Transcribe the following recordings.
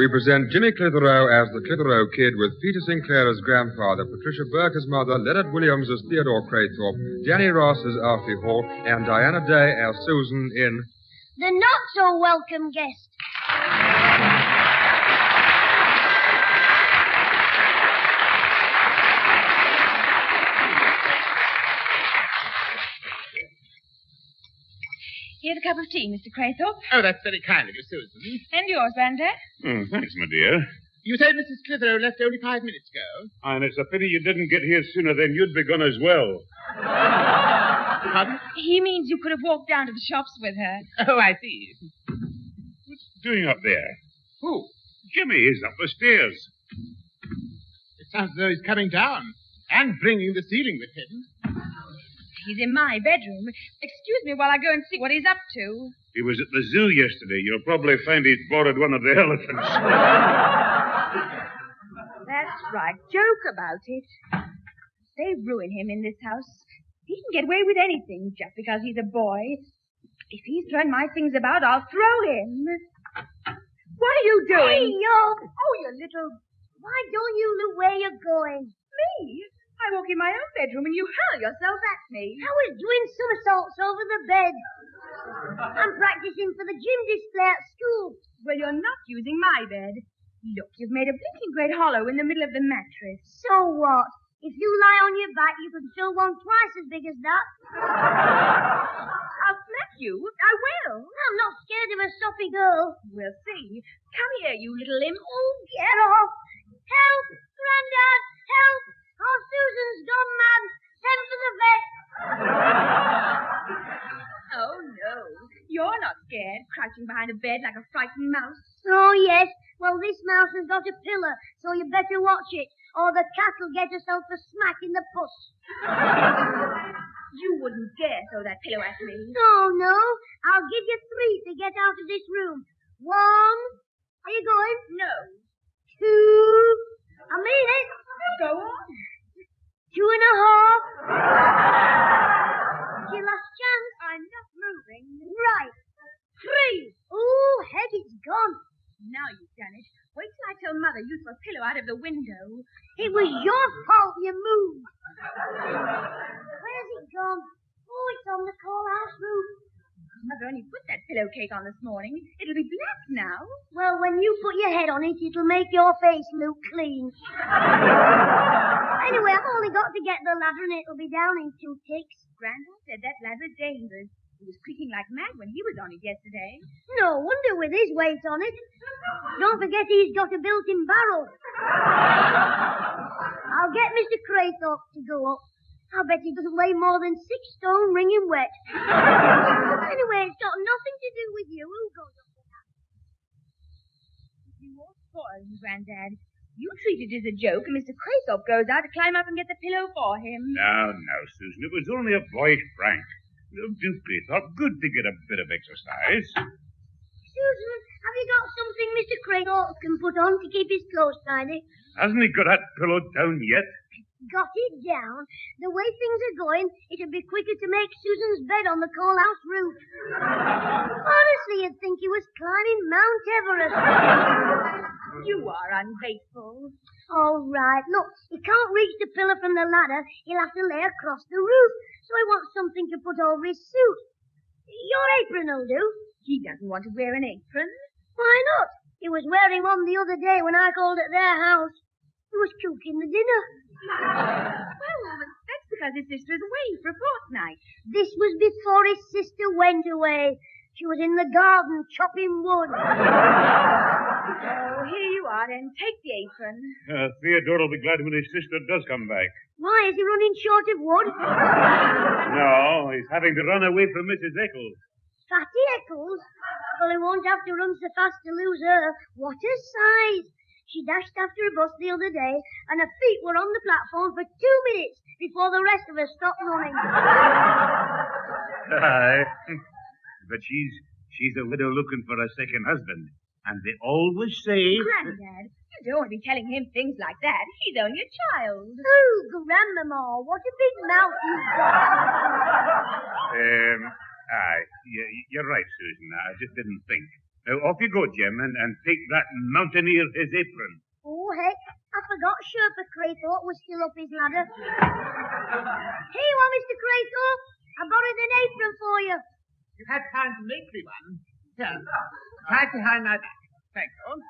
we present Jimmy Clitheroe as the Clitheroe Kid with Peter Sinclair as grandfather, Patricia Burke as mother, Leonard Williams as Theodore Craythorpe, Danny Ross as Alfie Hall, and Diana Day as Susan in The Not-So-Welcome Guest. Here's a cup of tea, Mr. Craythorpe. Oh, that's very kind of you, Susan. And yours, Grandad. Thanks, my dear. You said Mrs. Clitheroe left only 5 minutes ago. And it's a pity you didn't get here sooner, then you'd be gone as well. Pardon? He means you could have walked down to the shops with her. Oh, I see. What's he doing up there? Who? Jimmy is up the stairs. It sounds as though he's coming down and bringing the ceiling with him. He's in my bedroom. Excuse me while I go and see what he's up to. He was at the zoo yesterday. You'll probably find he's boarded one of the elephants. That's right. Joke about it. They ruin him in this house. He can get away with anything just because he's a boy. If he's throwing my things about, I'll throw him. What are you doing? Hey, yo! Oh, you little... Why don't you look where you're going? Me? I walk in my own bedroom and you hurl yourself at me. I was doing somersaults over the bed. I'm practicing for the gym display at school. Well, you're not using my bed. Look, you've made a blinking great hollow in the middle of the mattress. So what? If you lie on your back, you can fill one twice as big as that. I'll slap you. I will. I'm not scared of a soppy girl. We'll see. Come here, you little imp. Oh, get off. Help! Grandad! Help! Oh, Susan's gone mad. Send for the vet. Oh, no. You're not scared, crouching behind a bed like a frightened mouse. Oh, yes. Well, this mouse has got a pillar, so you better watch it, or the cat'll get herself a smack in the puss. You wouldn't dare throw that pillow at me. No. I'll give you 3 to get out of this room. 1. Are you going? No. 2. I mean it. Go on. 2.5. It's your last chance. I'm not moving. Right. 3. Ooh, heck, it's gone. Now you've done it. Wait till I tell Mother you threw a pillow out of the window. It was your fault you moved. Where's it gone? Oh, it's on the coalhouse roof. Mother only put that pillowcase on this morning. It'll be black now. Well, when you put your head on it, it'll make your face look clean. Anyway, I've only got to get the ladder and it'll be down in 2 ticks. Grandad said that ladder's dangerous. He was creaking like mad when he was on it yesterday. No wonder with his weight on it. Don't forget he's got a built-in barrel. I'll get Mr. Craythorpe to go up. I bet he doesn't weigh more than 6 stone wringing wet. Anyway, it's got nothing to do with you. Who goes up with that? You all spoiled, Grandad. You treat it as a joke, and Mr. Craythorpe goes out to climb up and get the pillow for him. No, Susan. It was only a boyish prank. Do Craythorpe good to get a bit of exercise. Susan, have you got something Mr. Craythorpe can put on to keep his clothes tidy? Hasn't he got that pillow down yet? Got it down. The way things are going, it'd be quicker to make Susan's bed on the coalhouse roof. Honestly, you'd think he was climbing Mount Everest. You are ungrateful. All right. Look, he can't reach the pillar from the ladder. He'll have to lay across the roof. So he wants something to put over his suit. Your apron will do. He doesn't want to wear an apron. Why not? He was wearing one the other day when I called at their house. He was cooking the dinner. Well, that's because his sister is away for a fortnight. This was before his sister went away. She was in the garden chopping wood. Oh, here you are, then. Take the apron. Theodore will be glad when his sister does come back. Why, is he running short of wood? No, he's having to run away from Mrs. Eccles. Fatty Eccles? Well, he won't have to run so fast to lose her. What a size! She dashed after a bus the other day, and her feet were on the platform for 2 minutes before the rest of us stopped running. Aye. But she's a widow looking for a second husband. And they always say... Grandad, you don't want to be telling him things like that. He's only a child. Oh, Grandmama, what a big mouth you've got. Aye, you're right, Susan. I just didn't think. Now, off you go, Jim, and take that mountaineer his apron. Oh, heck, I forgot Sherpa Craythorpe was still up his ladder. Here you are, Mr. Craythorpe. I borrowed an apron for you. You had time to make me one. Here, tied behind my back. Thank you.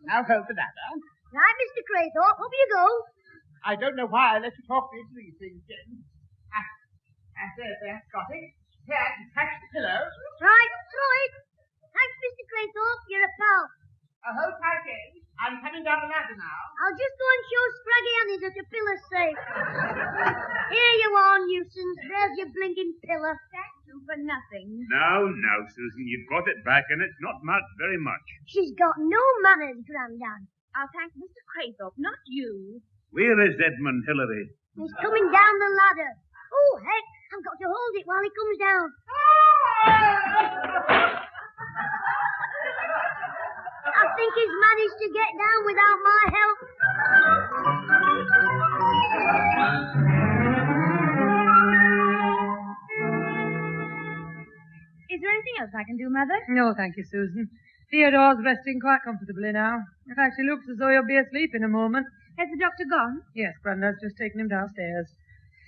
Now hold the ladder. Right, Mr. Craythorpe, up you go. I don't know why I let you talk me into these things, Jim. There, got it. Here, catch the pillow. Right, throw it. Thanks, Mr. Craythorpe, you're a pal. Hold tight, Jim. I'm coming down the ladder now. I'll just go and show Scraggy Annie that the pillar's safe. Here you are, nuisance. There's your blinking pillar. Thank you for nothing. Now, Susan, you've got it back, and it's not marked very much. She's got no manners, Grandad. I'll thank Mr. Craythorpe, not you. Where is Edmund Hillary? He's coming down the ladder. Oh, heck, I've got to hold it while he comes down. I think he's managed to get down without my help. Is there anything else I can do, Mother? No, thank you, Susan. Theodore's resting quite comfortably now. In fact, he looks as though he'll be asleep in a moment. Has the doctor gone? Yes, Grandad's just taken him downstairs.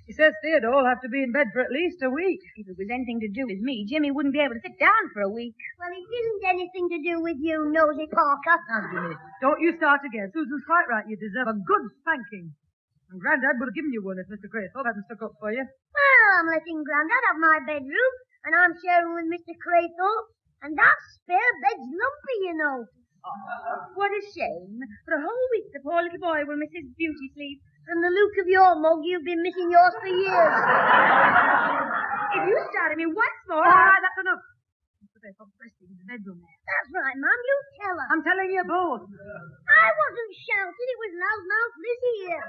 He says Theodore will have to be in bed for at least a week. If it was anything to do with me, Jimmy wouldn't be able to sit down for a week. Well, it isn't anything to do with you, Nosy Parker. Now, Jimmy, don't you start again. Susan's quite right. You deserve a good spanking. And Grandad would have given you one if Mr. Craythorpe hadn't stuck up for you. Well, I'm letting Grandad have my bedroom, and I'm sharing with Mr. Craythorpe. And that spare bed's lumpy, you know. Oh, what a shame. For a whole week, the poor little boy will miss his beauty sleep. From the look of your mug, you've been missing yours for years. If you started me once more... All right, that's enough. Mr. Craythorpe's resting in the bedroom there. That's right, Mum. You tell her. I'm telling you both. I wasn't shouting. It was loudmouth Lizzie here.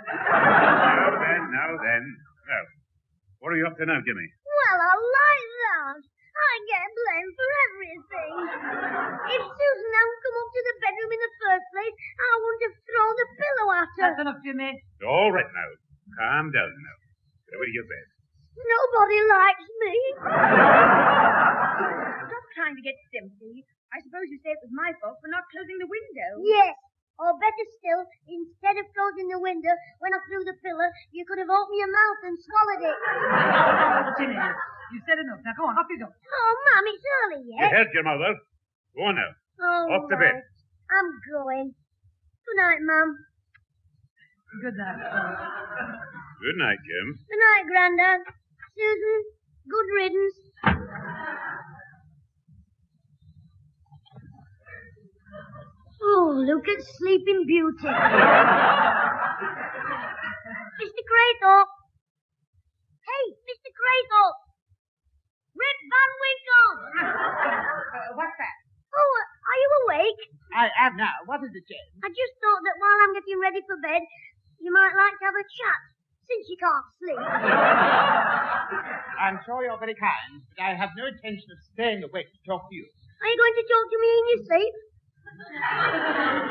Now then. Well, what are you up to now, Jimmy? Well, I like that. I get blamed for everything. If Susan hadn't come up to the bedroom in the first place, I wouldn't have thrown the pillow at her. That's enough, Jimmy. All right now. Calm down now. Go to your bed. Nobody likes me. Stop trying to get sympathy. I suppose you say it was my fault for not closing the window. Yes. Or better still, instead of closing the window when I threw the pillow, you could have opened your mouth and swallowed it. Jimmy, you said enough. Now, go on, off you go. Oh, Mum, it's early You yet. heard your mother. Go on now. Oh, Off to bed. I'm going. Good night, Mum. Good night. Good night, Jim. Good night, Grandad. Susan, good riddance. Oh, look at Sleeping Beauty. Mr. Craythorpe. Hey, Mr. Craythorpe. Rip Van Winkle. What's that? Oh, are you awake? I am now. What is it, Jane? I just thought that while I'm getting ready for bed, you might like to have a chat, since you can't sleep. I'm sure you're very kind, but I have no intention of staying awake to talk to you. Are you going to talk to me in your sleep?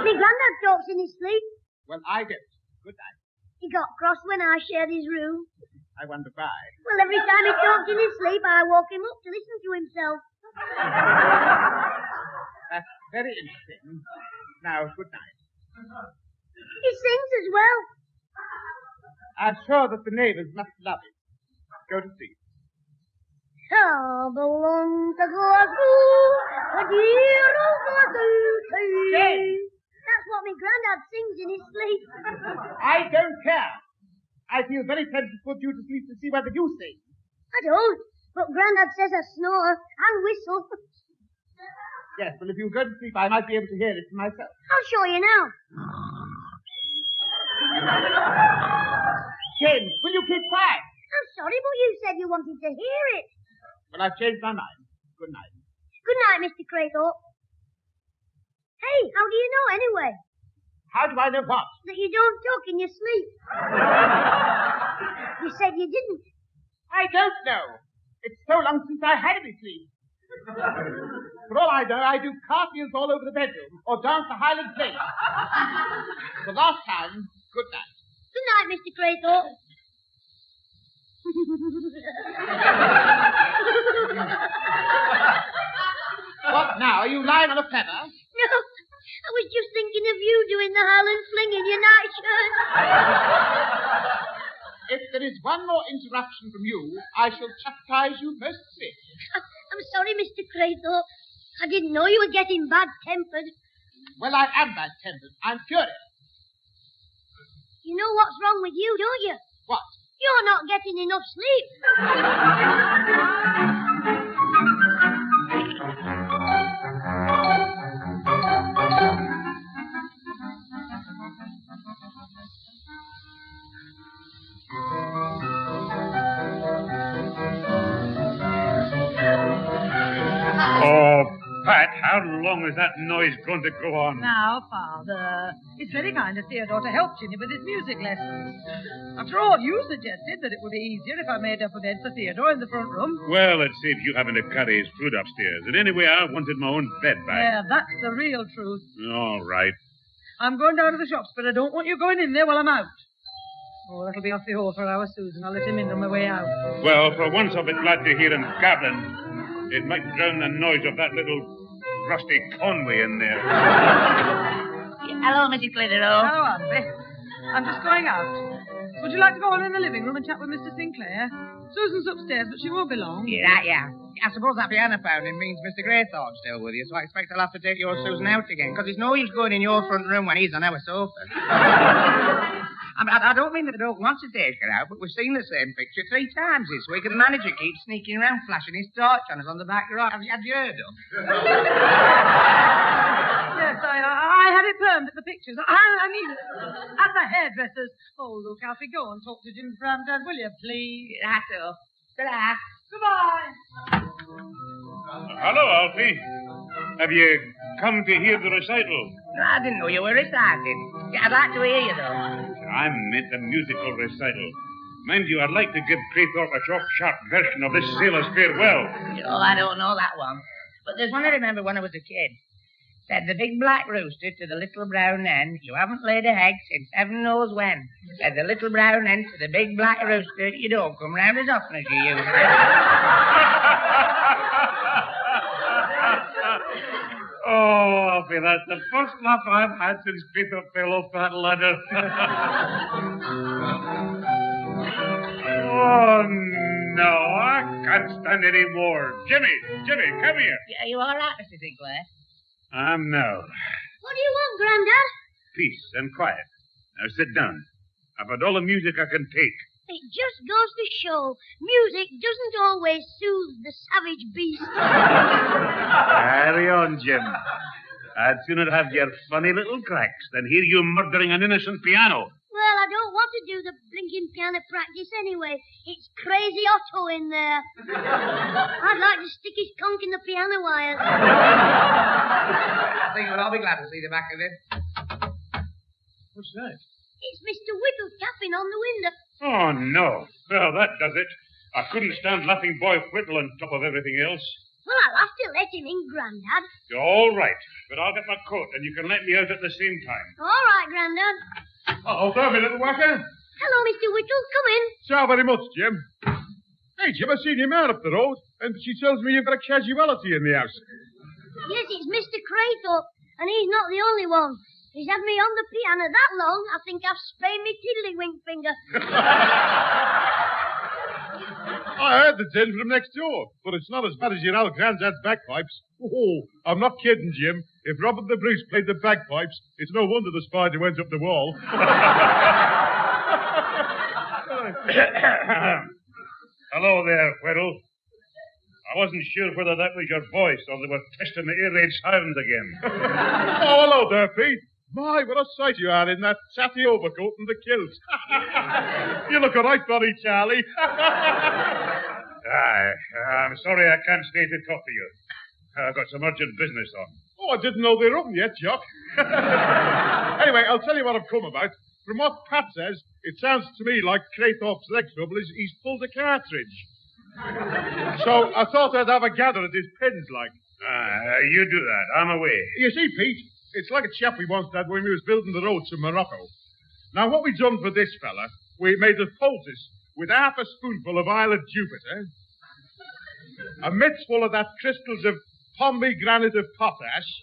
Me Grandad talks in his sleep. Well, I don't. Good night. He got cross when I shared his room. I wonder why. Well, every time he talked in his sleep, I woke him up to listen to himself. That's very interesting. Now, good night. He sings as well. I'm sure that the neighbors must love it. Go to sleep. I belong to Glasgow, a dear old Glasgow town. Jane! That's what my Grandad sings in his sleep. I don't care. I feel very tempted to put you to sleep to see whether you sing. I don't, but Grandad says I snore and whistle. Yes, well, if you go to sleep, I might be able to hear it for myself. I'll show you now. Jane, will you keep quiet? I'm sorry, but you said you wanted to hear it. Well, I've changed my mind. Good night. Good night, Mr. Craythorpe. Hey, how do you know anyway? How do I know what? That you don't talk in your sleep. You said you didn't. I don't know. It's so long since I had any sleep. For all I know, I do cartwheels all over the bedroom or dance a Highland fling. The last time, good night. Good night, Mr. Craythorpe. What now? Are you flying on a feather? No, I was just thinking of you doing the Highland fling in your nightshirt. If there is one more interruption from you, I shall chastise you most severely. I'm sorry, Mr. Craythorpe. I didn't know you were getting bad-tempered. Well, I am bad-tempered. I'm furious. You know what's wrong with you, don't you? What? You're not getting enough sleep. Oh, Pat, how long is that noise going to go on? Now, Father, it's very kind of Theodore to help Ginny with his music lessons. After all, you suggested that it would be easier if I made up a bed for Theodore in the front room. Well, it saves you having to carry his food upstairs. And anyway, I wanted my own bed back. Yeah, that's the real truth. All right. I'm going down to the shops, but I don't want you going in there while I'm out. Oh, that'll be off the hole for our Susan. I'll let him in on my way out. Well, for once I'll be glad to hear him gabbling. It might drown the noise of that little rusty Conway in there. Hello, Mrs. Clitheroe. Hello, Auntie. I'm just going out. Would you like to go on in the living room and chat with Mr. Sinclair? Susan's upstairs, but she won't be long. Yeah. I suppose that piano pounding means Mr. Graythorpe's still with you, so I expect I'll have to take your Susan out again, because it's no use going in your front room when he's on our sofa. I don't mean that I don't want to take her out, but we've seen the same picture 3 times this week, and the manager keeps sneaking around flashing his torch on us on the back road. Have you heard of? Yes, I had it permed at the pictures. I mean, at the hairdresser's. Oh, look, Alfie, go and talk to Jim's granddad, will you, please? That's all. Ta-da. Goodbye. Hello, Alfie. Have you come to hear the recital? No, I didn't know you were reciting. Yeah, I'd like to hear you, though. I meant a musical recital. Mind you, I'd like to give Craythorpe a short, sharp version of this sailor's farewell. Oh, I don't know that one. But there's one I remember when I was a kid. Said the big black rooster to the little brown hen, you haven't laid a egg since heaven knows when. Said the little brown hen to the big black rooster, you don't come round as often as you used to. Oh, Alfie, that's the first laugh I've had since Craythorpe fell off that ladder. Oh, no, I can't stand any more. Jimmy, come here. Are you all right, Mr. Sinclair? I'm now. What do you want, Grandad? Peace and quiet. Now sit down. I've had all the music I can take. It just goes to show music doesn't always soothe the savage beast. Carry on, Jim. I'd sooner have your funny little cracks than hear you murdering an innocent piano. Well, I don't want to do the blinking piano practice anyway. It's crazy Otto in there. I'd like to stick his conch in the piano wires. I think we'll all be glad to see the back of it. What's that? It's Mr. Whittle tapping on the window. Oh, no. Well, that does it. I couldn't stand laughing boy Whittle on top of everything else. Well, I'll have to let him in, Grandad. You're all right, but I'll get my coat and you can let me out at the same time. All right, Grandad. Oh, there, me little whacker. Hello, Mr. Whittle. Come in. Ciao very much, Jim. Hey, Jim, I seen your man up the road, and she tells me you've got a casualty in the house. Yes, it's Mr. Craythorpe, and he's not the only one. He's had me on the piano that long, I think I've sprained me tiddlywink finger. I heard the din from next door, but it's not as bad as your old granddad's bagpipes. Oh, I'm not kidding, Jim. If Robert the Bruce played the bagpipes, it's no wonder the spider went up the wall. Hello there, Whittle. I wasn't sure whether that was your voice or they were testing the air raid sirens again. Oh, hello there, Pete. My, what a sight you are in that tatty overcoat and the kilt. You look all right, buddy, Charlie. I'm sorry I can't stay to talk to you. I've got some urgent business on. Oh, I didn't know they were open yet, Jock. Anyway, I'll tell you what I've come about. From what Pat says, it sounds to me like Craythorpe's leg trouble is he's pulled a cartridge. So I thought I'd have a gather at his pens, like. You do that. I'm away. You see, Pete, it's like a chap we once had when we was building the road to Morocco. Now, what we done for this fella, we made a poultice with half a spoonful of Isle of Jupiter, a mitts full of that crystals of pomegranate of potash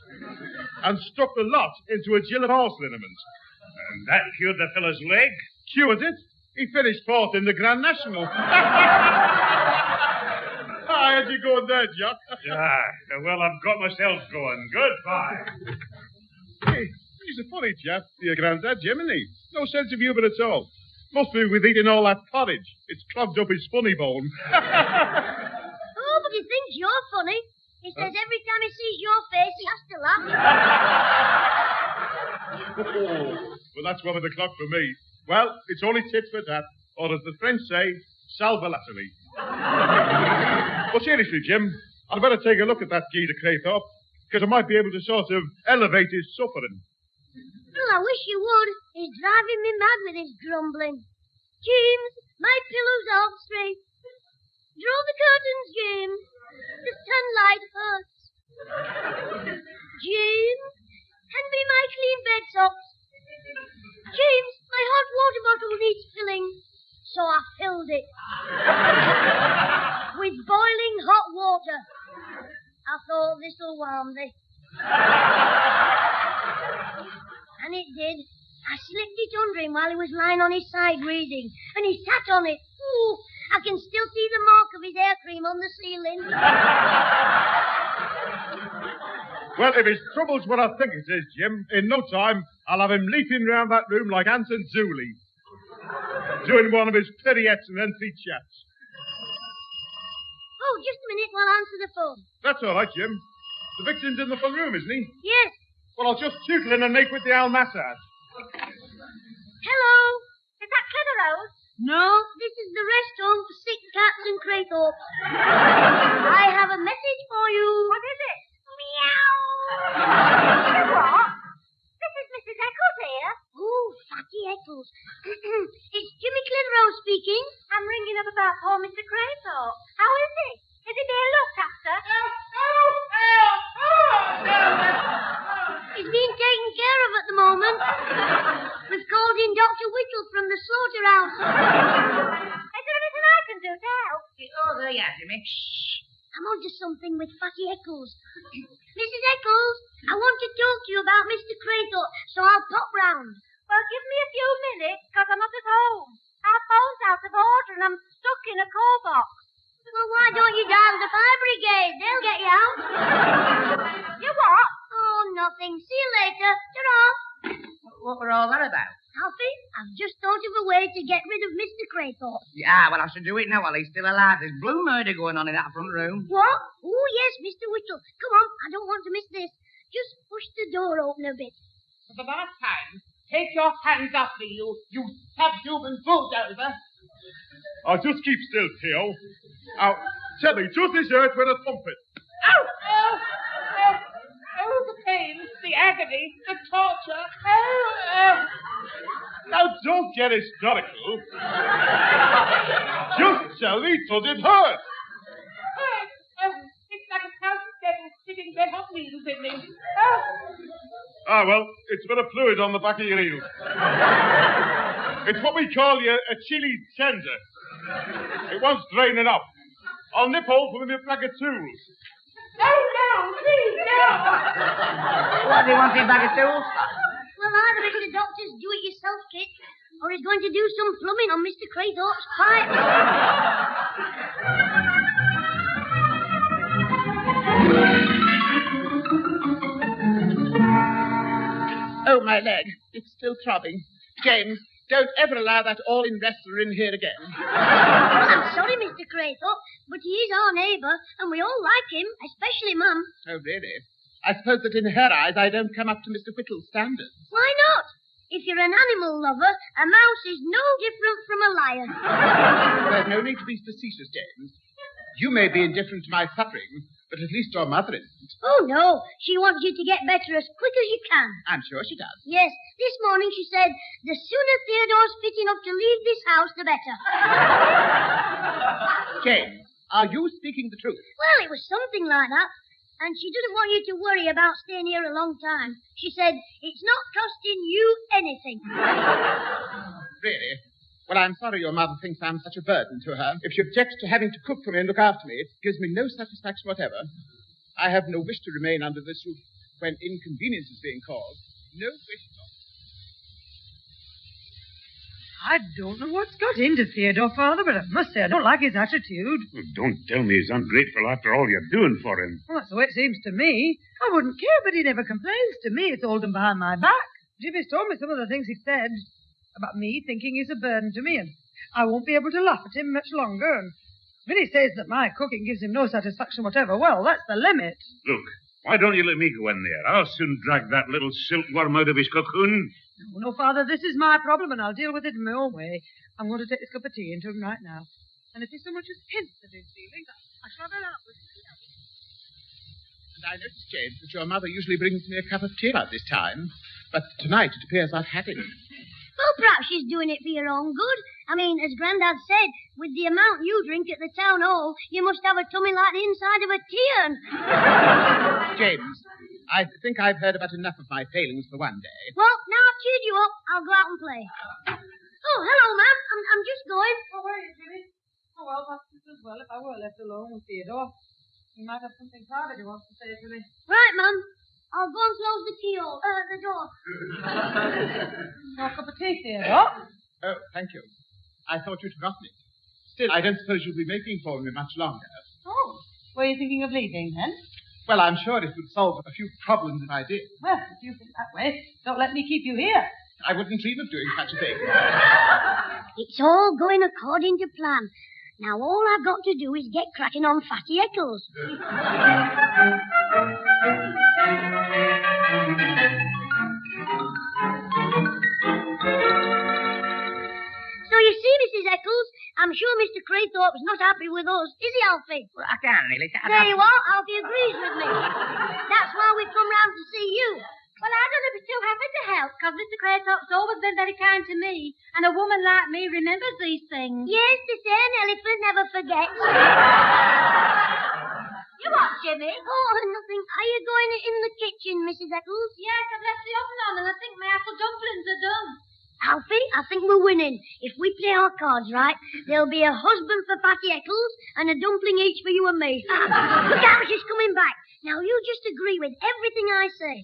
and stuck the lot into a gill of horse liniment. And that cured the fellow's leg? Cured it? He finished fourth in the Grand National. How'd you go there, Jock? Well, I've got myself going. Goodbye. Hey, he's a funny chap, your granddad, Jim, isn't he? No sense of humour at all. Must be with eating all that porridge. It's clogged up his funny bone. Oh, but he thinks you're funny. He says every time he sees your face, he has to laugh. Well, that's 1 o'clock for me. Well, it's only tit for tat, or as the French say, salve-latterly. But seriously, Jim, I'd better take a look at that guy to Clitheroe, because I might be able to sort of elevate his suffering. Well, I wish you would. He's driving me mad with his grumbling. James, my pillow's all straight. Draw the curtains, James. The sunlight hurts. James, hand me my clean bed socks. James, my hot water bottle needs filling. So I filled it. With boiling hot water. I thought this'll warm thee. And it did. I slipped it under him while he was lying on his side reading, and he sat on it. Ooh, I can still see the mark of his hair cream on the ceiling. Well, if his trouble's what I think it is, Jim, in no time, I'll have him leaping round that room like Anson Zuli, doing one of his pirouettes and then 3 chats. Oh, just a minute while I answer the phone. That's all right, Jim. The victim's in the front room, isn't he? Yes. Well, I'll just tootle in and make with the owl massage. Hello. Is that Clitheroe? No, this is the rest home for sick cats and Clitheroe. I have a message for you. What is it? Meow. What? This is Mrs. Eccles here. Oh, Fatty Eccles. It's Jimmy Clitheroe speaking. I'm ringing up about poor Mr. Clitheroe. How is he? Is he being looked after? He's being taken care of at the moment. We've called in Dr. Whittle from the slaughterhouse. Is there anything I can do to help? Oh, there you are, Jimmy. I'm onto something with Fatty Eccles. Mrs. Eccles, I want to talk to you about Mr. Clitheroe, so I'll pop round. Well, give me a few minutes, because I'm not at home. Our phone's out of order, and I'm stuck in a call box. Well, why don't you dial the fire brigade? They'll get you out. You what? Oh, nothing. See you later. Ta-ra. What were all that about? Alfie, I've just thought of a way to get rid of Mr. Clitheroe. Yeah, well, I should do it now while he's still alive. There's blue murder going on in that front room. What? Oh, yes, Mr. Whittle. Come on, I don't want to miss this. Just push the door open a bit. For the last time, take your hands off me, you subhuman bulldozer. I'll just keep still, Theo. Now, tell me, does this hurt when I thump it? Ow! Oh, the pain, the agony, the torture. Now, don't get hysterical. Just tell me, does it hurt? It's like a thousand devils sticking red hot needles in me. Ah, well, it's a bit of fluid on the back of your heels. It's what we call a chili tender. It wants draining up. I'll nip hold for with a bag of tools. Oh, no, please, no. What, do you want his bag of tools? Well, either it's the doctor's do-it-yourself kit, or he's going to do some plumbing on Mr. Clitheroe's pipe. Oh, my leg. It's still throbbing. James, don't ever allow that all-in wrestler in here again. I'm sorry, Mr. Clitheroe, but he is our neighbour, and we all like him, especially Mum. Oh, really? I suppose that in her eyes I don't come up to Mr. Whittle's standards. Why not? If you're an animal lover, a mouse is no different from a lion. There's no need to be facetious, James. You may be indifferent to my suffering, but at least your mother isn't. Oh, no. She wants you to get better as quick as you can. I'm sure she does. Yes. This morning she said, the sooner Theodore's fit enough to leave this house, the better. James, are you speaking the truth? Well, it was something like that. And she doesn't want you to worry about staying here a long time. She said, it's not costing you anything. Really? Well, I'm sorry your mother thinks I'm such a burden to her. If she objects to having to cook for me and look after me, it gives me no satisfaction whatever. I have no wish to remain under this roof when inconvenience is being caused. No wish at all. I don't know what's got into Theodore, Father, but I must say I don't like his attitude. Well, don't tell me he's ungrateful after all you're doing for him. Well, that's the way it seems to me. I wouldn't care, but he never complains to me. It's all done behind my back. Jimmy's told me some of the things he said about me thinking he's a burden to me, and I won't be able to laugh at him much longer. And when he says that my cooking gives him no satisfaction whatever, well, that's the limit. Look, why don't you let me go in there? I'll soon drag that little silkworm out of his cocoon. No, Father, this is my problem, and I'll deal with it in my own way. I'm going to take this cup of tea into him right now. And if he so much as hints at his feelings, I shall have it out with him. And I noticed, James, that your mother usually brings me a cup of tea about this time. But tonight it appears I've had it. Well, perhaps she's doing it for your own good. I mean, as Grandad said, with the amount you drink at the town hall, you must have a tummy like the inside of a tear. James, I think I've heard about enough of my failings for one day. Well, now I've cheered you up, I'll go out and play. Oh, hello, ma'am. I'm just going. Oh, where are you, Jimmy? Oh, well, that's just as well if I were left alone with Theodore. He might have something private he wants to say to me. Right, ma'am. I'll go and close the door. Your cup of tea, Theodore? Oh, thank you. I thought you'd forgotten it. Still, I don't suppose you'll be making for me much longer. Oh, were you thinking of leaving, then? Well, I'm sure it would solve a few problems if I did. Well, if you think that way, don't let me keep you here. I wouldn't dream of doing such a thing. It's all going according to plan. Now all I've got to do is get cracking on Fatty Eccles. So you see, Mrs. Eccles, I'm sure Mr. Craythorpe's not happy with us, is he, Alfie? Well, I can't really. There you are, Alfie agrees with me. That's why we've come round to see you. Well, I don't be too happy to help, because Mr. Craythorpe's always been very kind to me, and a woman like me remembers these things. Yes, they say an elephant never forgets. You what, Jimmy? Oh, nothing. Are you going in the kitchen, Mrs. Eccles? Yes, I've left the oven on, and I think my apple dumplings are done. Alfie, I think we're winning. If we play our cards right, there'll be a husband for Fatty Eccles and a dumpling each for you and me. Look out, she's coming back. Now, you just agree with everything I say.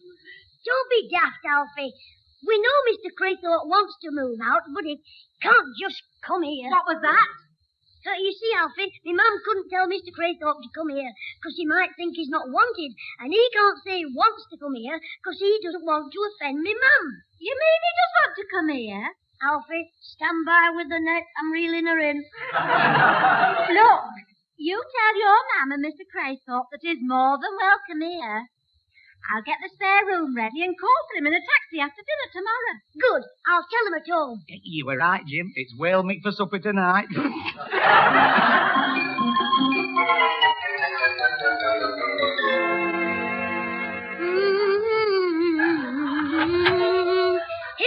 Don't be daft, Alfie. We know Mr. Craythorpe wants to move out, but he can't just come here. What was that? You see, Alfie, my mum couldn't tell Mr. Craythorpe to come here because he might think he's not wanted, and he can't say he wants to come here because he doesn't want to offend me mum. You mean he does want to come here? Alfie, stand by with the net. I'm reeling her in. Look, you tell your mam and Mr. Craythorpe that he's more than welcome here. I'll get the spare room ready and call for him in a taxi after dinner tomorrow. Good. I'll tell him at home. You were right, Jim. It's whale meat for supper tonight. Here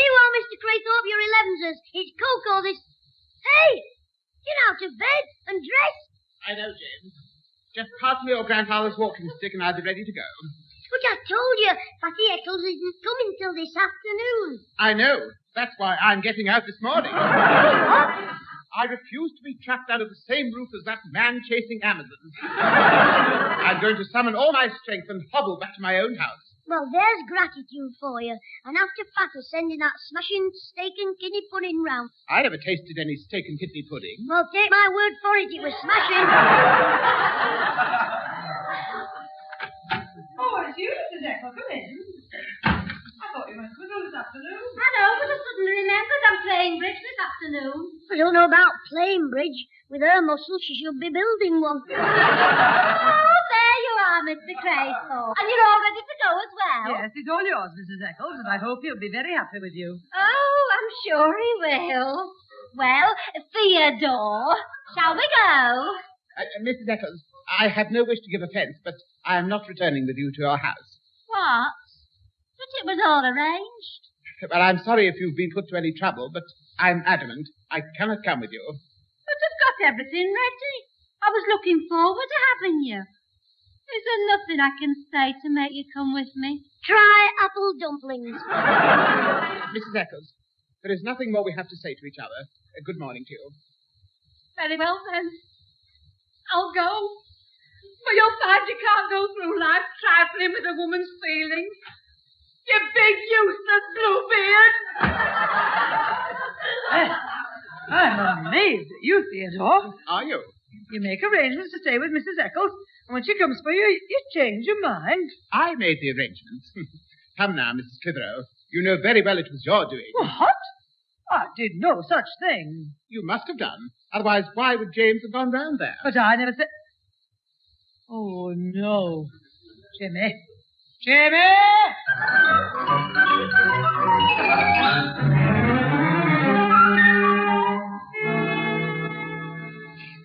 you are, Mr. Craythorpe, your 11s. It's Coco this... Hey! Get out of bed and dress. I know, James. Just pass me your grandfather's walking stick and I'll be ready to go. But I told you, Fatty Eccles isn't coming till this afternoon. I know. That's why I'm getting out this morning. I refuse to be trapped under the same roof as that man-chasing Amazon. I'm going to summon all my strength and hobble back to my own house. Well, there's gratitude for you. And after Father sending that smashing steak and kidney pudding round. I never tasted any steak and kidney pudding. Well, take my word for it, it was smashing. Oh, it's you, Mrs. Eccles. Come in. I thought you went to this afternoon. I know, but I suddenly remembered I'm playing bridge this afternoon. I don't know about playing bridge. With her muscles, she should be building one. Oh, there you are, Mr. Craythorpe. And you're all ready to go as well? Yes, it's all yours, Mrs. Eccles, and I hope he'll be very happy with you. Oh, I'm sure he will. Well, Theodore, shall we go? Mrs. Eccles, I have no wish to give offence, but I am not returning with you to your house. What? But it was all arranged. Well, I'm sorry if you've been put to any trouble, but I'm adamant I cannot come with you. But I've got everything ready. I was looking forward to having you. Is there nothing I can say to make you come with me? Try apple dumplings. Mrs. Eccles, there is nothing more we have to say to each other. Good morning to you. Very well, then. I'll go. But you'll find you can't go through life trifling with a woman's feelings. You big useless Bluebeard. I'm amazed at you, Theodore. Are you? You make arrangements to stay with Mrs. Eccles, and when she comes for you, you change your mind. I made the arrangements. Come now, Mrs. Clitheroe. You know very well it was your doing. What? I did no such thing. You must have done. Otherwise, why would James have gone round there? But I never said... Oh, no. Jimmy. Jimmy!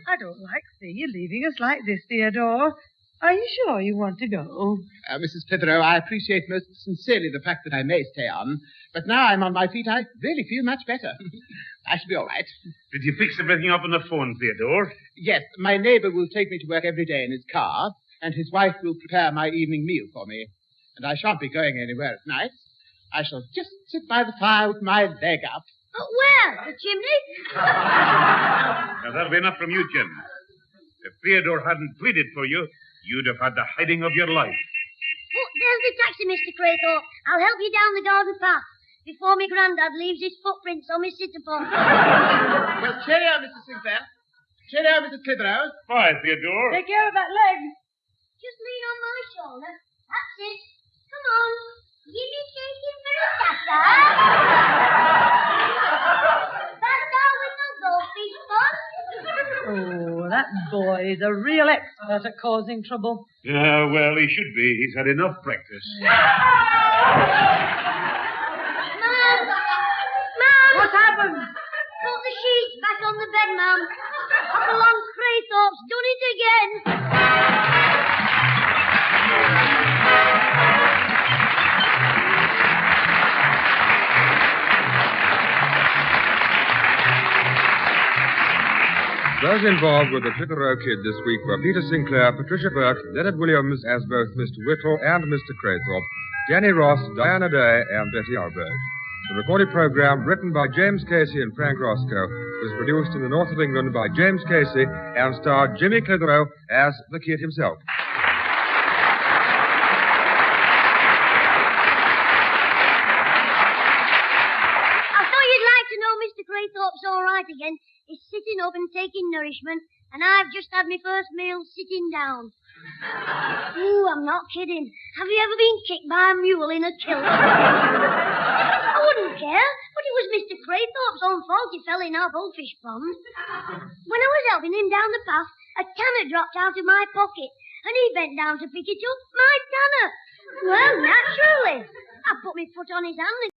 I don't like seeing you leaving us like this, Theodore. Are you sure you want to go? Mrs. Clitheroe, I appreciate most sincerely the fact that I may stay on. But now I'm on my feet, I really feel much better. I shall be all right. Did you fix everything up on the phone, Theodore? Yes, my neighbour will take me to work every day in his car, and his wife will prepare my evening meal for me. And I shan't be going anywhere at night. I shall just sit by the fire with my leg up. But where? The chimney? Now, that'll be enough from you, Jim. If Theodore hadn't pleaded for you, you'd have had the hiding of your life. Oh, there's the taxi, Mr. Craythorpe. I'll help you down the garden path before my granddad leaves his footprints on my sit-upon. Well, cheerio, Mrs. Sinclair. Cheerio, Mrs. Clitheroe. Bye, Theodore. Take care of that leg. Just lean on my shoulder. That's it. Come on. Give me taking for a tata. That's how with the goldfish fun. Oh, that boy is a real expert at causing trouble. Yeah, well, he should be. He's had enough practice. Ma'am! What happened? Put the sheets back on the bed, ma'am. Hopalong Craythorpe's done it again. Those involved with the Clitheroe Kid this week were Peter Sinclair, Patricia Burke, Leonard Williams as both Mr. Whittle and Mr. Craythorpe, Jenny Ross, Diana Day, and Betty Albert. The recorded program, written by James Casey and Frank Roscoe, was produced in the north of England by James Casey and starred Jimmy Clitheroe as the Kid himself. I thought you'd like to know Mr. Craythorpe's all right again. He's sitting up and taking nourishment, and I've just had my first meal sitting down. Ooh, I'm not kidding. Have you ever been kicked by a mule in a kilt? I wouldn't care, but it was Mr. Craythorpe's own fault he fell in our goldfish pond. When I was helping him down the path, a tanner dropped out of my pocket, and he bent down to pick it up. My tanner! Well, naturally. I put my foot on his hand and